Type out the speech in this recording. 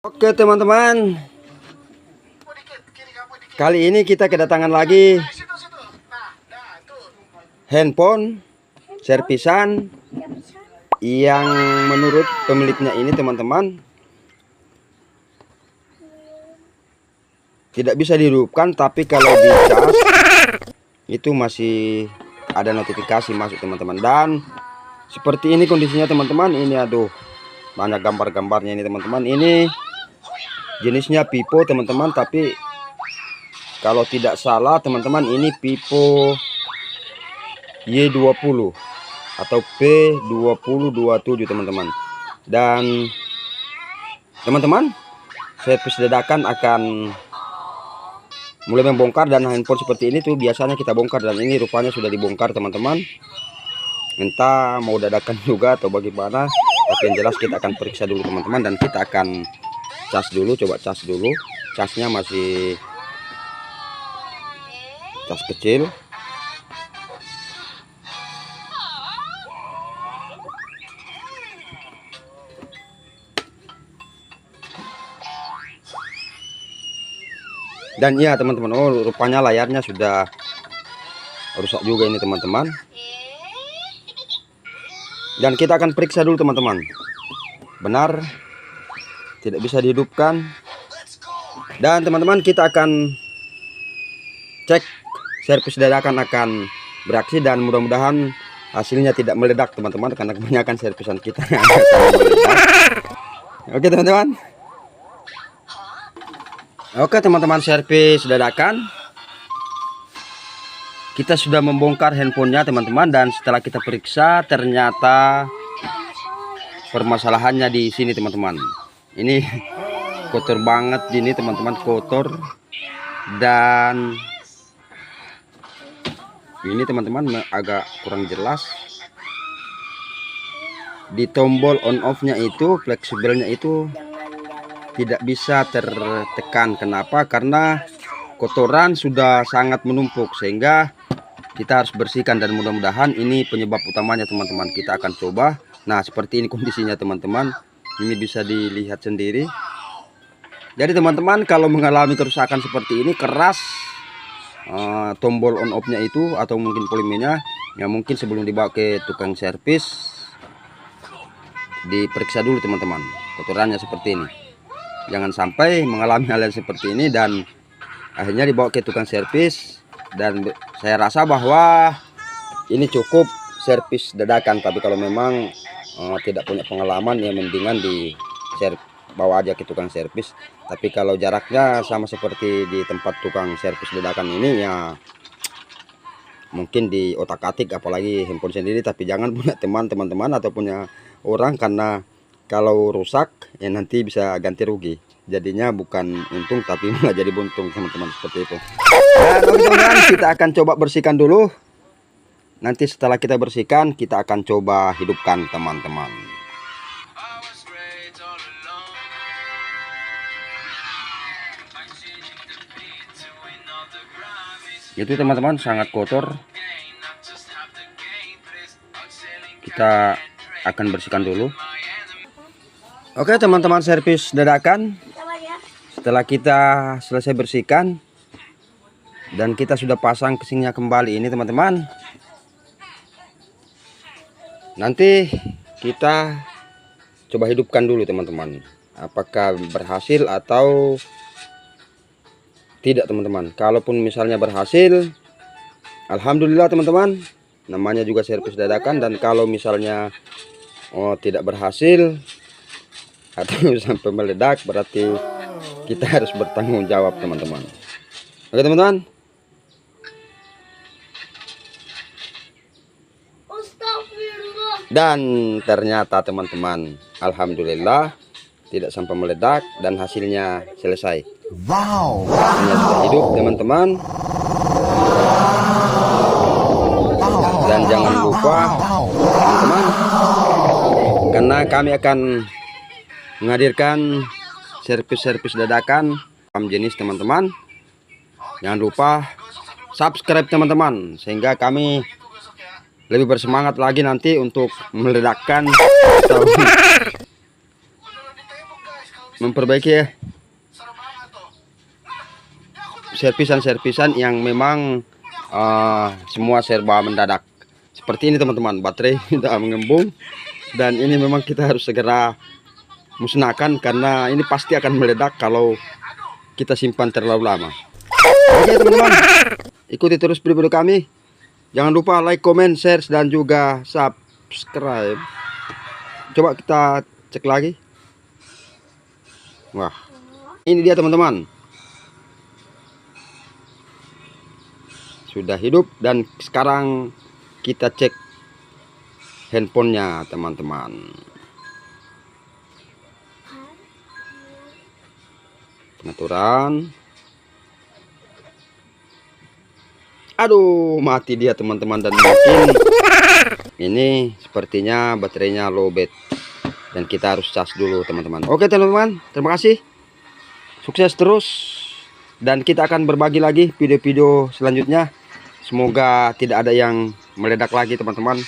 Oke teman-teman, kali ini kita kedatangan lagi handphone servisan yang menurut pemiliknya ini teman-teman tidak bisa dihidupkan, tapi kalau dicas itu masih ada notifikasi masuk teman-teman. Dan seperti ini kondisinya teman-teman. Ini aduh, banyak gambar-gambarnya ini teman-teman. Ini jenisnya Vivo teman-teman, tapi kalau tidak salah teman-teman ini Vivo Y20 atau P2027 teman-teman. Dan teman-teman, servis dadakan akan mulai membongkar, dan handphone seperti ini tuh biasanya kita bongkar, dan ini rupanya sudah dibongkar teman-teman. Entah mau dadakan juga atau bagaimana, tapi yang jelas kita akan periksa dulu teman-teman, dan kita akan cas dulu. Coba cas dulu, casnya masih cas kecil. Dan ya teman-teman, oh rupanya layarnya sudah rusak juga ini teman-teman. Dan kita akan periksa dulu teman-teman, benar tidak bisa dihidupkan. Dan teman-teman, kita akan cek servis dadakan akan bereaksi, dan mudah-mudahan hasilnya tidak meledak teman-teman, karena kebanyakan servisan kita yang meledak. Oke teman-teman. Oke teman-teman, servis dadakan kita sudah membongkar handphonenya teman-teman, dan setelah kita periksa ternyata permasalahannya di sini teman-teman. Ini kotor banget ini teman-teman, kotor. Dan ini teman-teman agak kurang jelas di tombol on off nya itu, fleksibelnya itu tidak bisa tertekan. Kenapa? Karena kotoran sudah sangat menumpuk sehingga kita harus bersihkan, dan mudah-mudahan ini penyebab utamanya teman-teman. Kita akan coba. Nah seperti ini kondisinya teman-teman, ini bisa dilihat sendiri. Jadi teman-teman, kalau mengalami kerusakan seperti ini, keras tombol on off nya itu atau mungkin polimenya, ya mungkin sebelum dibawa ke tukang servis diperiksa dulu teman-teman kotorannya seperti ini. Jangan sampai mengalami hal yang seperti ini dan akhirnya dibawa ke tukang servis. Dan saya rasa bahwa ini cukup servis dadakan, tapi kalau memang tidak punya pengalaman, ya mendingan bawa aja ke tukang servis. Tapi kalau jaraknya sama seperti di tempat tukang servis dadakan ini, ya mungkin di otak-atik, apalagi handphone sendiri. Tapi jangan punya teman-teman atau punya orang, karena kalau rusak ya nanti bisa ganti rugi, jadinya bukan untung tapi malah jadi buntung teman-teman, seperti itu. Dan teman-teman, kita akan coba bersihkan dulu. Nanti setelah kita bersihkan, kita akan coba hidupkan teman-teman. Itu teman-teman, sangat kotor. Kita akan bersihkan dulu. Oke teman-teman, servis dadakan setelah kita selesai bersihkan dan kita sudah pasang casingnya kembali ini teman-teman. Nanti kita coba hidupkan dulu teman-teman, apakah berhasil atau tidak teman-teman. Kalaupun misalnya berhasil, alhamdulillah teman-teman, namanya juga servis dadakan. Dan kalau misalnya tidak berhasil atau sampai meledak, berarti kita harus bertanggung jawab teman-teman. Oke teman-teman. Dan ternyata teman-teman, alhamdulillah tidak sampai meledak dan hasilnya selesai. Wow, hasilnya sudah hidup teman-teman. Dan jangan lupa teman-teman, karena kami akan menghadirkan servis-servis dadakan jenis teman-teman. Jangan lupa subscribe teman-teman, sehingga kami lebih bersemangat lagi nanti untuk meledakkan atau memperbaiki servisan yang memang semua serba mendadak. Seperti ini teman-teman, baterai tidak mengembung, dan ini memang kita harus segera musnahkan karena ini pasti akan meledak kalau kita simpan terlalu lama. Oke teman-teman, ikuti terus video kami. Jangan lupa like, comment, share, dan juga subscribe. Coba kita cek lagi. Wah, ini dia teman-teman, sudah hidup. Dan sekarang kita cek handphonenya teman-teman. Pengaturan. Aduh, mati dia teman-teman, dan mungkin ini sepertinya baterainya lowbat dan kita harus cas dulu teman-teman. Oke teman-teman, terima kasih, sukses terus, dan kita akan berbagi lagi video-video selanjutnya. Semoga tidak ada yang meledak lagi teman-teman.